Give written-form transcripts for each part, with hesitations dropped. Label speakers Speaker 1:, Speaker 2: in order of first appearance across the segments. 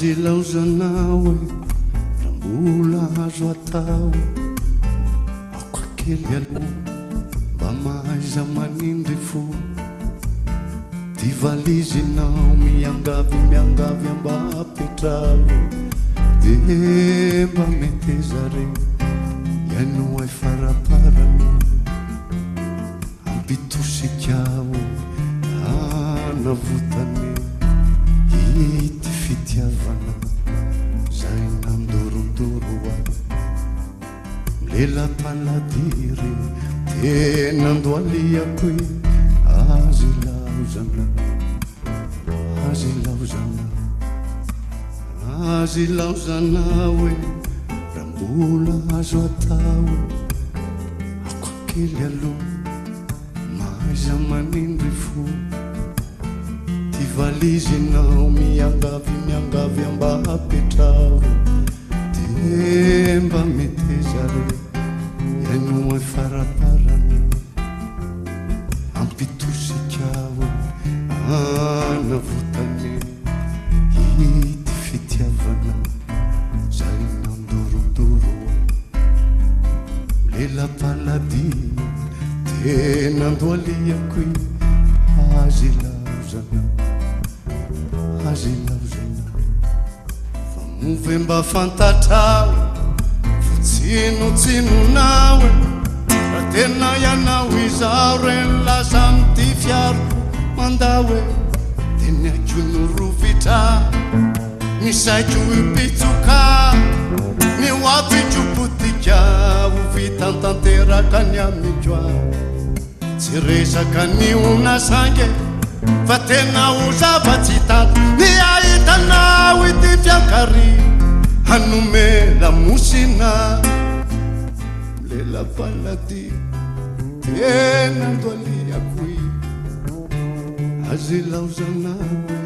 Speaker 1: ilaozanao rambola azo atao ako kely aloha mba mahaiza manindry fo ty valizinao miangavy amba apetravo de mba mety zare ianoay faraparany ampitosikao anavotany ity fitiavana zay nandorondoro aho milela-paladiry tena andoaliako azy ilaozanao hoe rambola azo atao ako kely aloha mahaiza manindry fo ty valizinao miangavy amba apetravo de mba mety zare ianoay faraparany ampitosikao anavotany ity fitiavana zay nandorondoro lela-palady tena andoaliako azy ilaozana fa move mba fantatrao fotsinotsinonao raha tena ianao izao reny lasa amty fiaroko mandao hoe teny akonorovitra misaiko ipitsoka ny oapitropotika ho vitantanteraka ny amikoa tsy resaka ny onasange fa tena ho zavatsy tato ny ahitanao ity fiankary hanome lamosina lela-palady tena andoaliako azy ilaozanao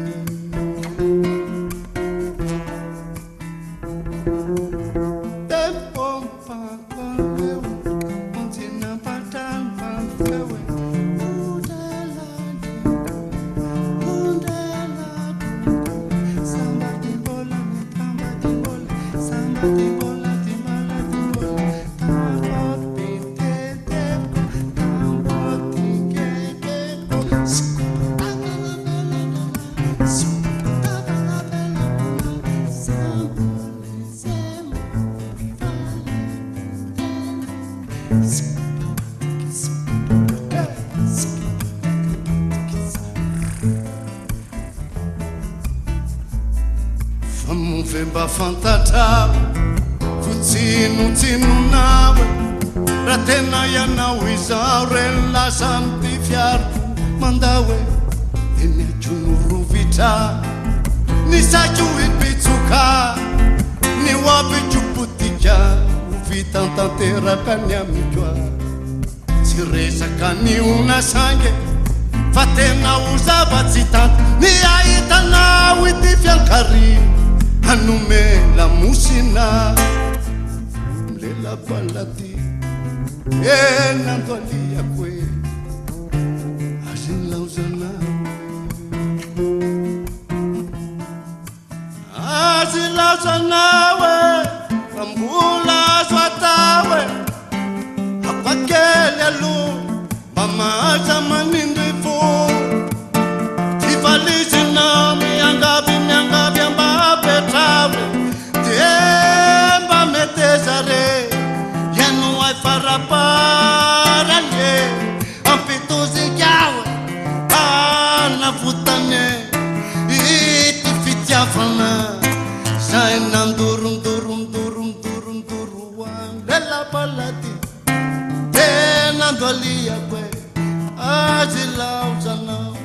Speaker 1: famove mba fantatrao fotsinotsinonao raha tena ianao izao reny lasa amty fiaroko mandao hoe eny akonorovitra ny saiko ipitsoka ny oapitropotika ho vitantanteraka ny amikoa tsy resaka ny onasange fa tena ho zavatsy tanto ny ahitanao ity fiankary hanome lamosina lela-palady ena andoaliako azy ilaozanao rambola azo atao ako kely aloha mba mahaiza manindry fo ty valizinao miangavy amba apetravo de mba mety zare ianoay faraparany ampitozikao anavotany ity fitiavana zay nandorondoro lela-palady tena andoaliako azy ilaozanao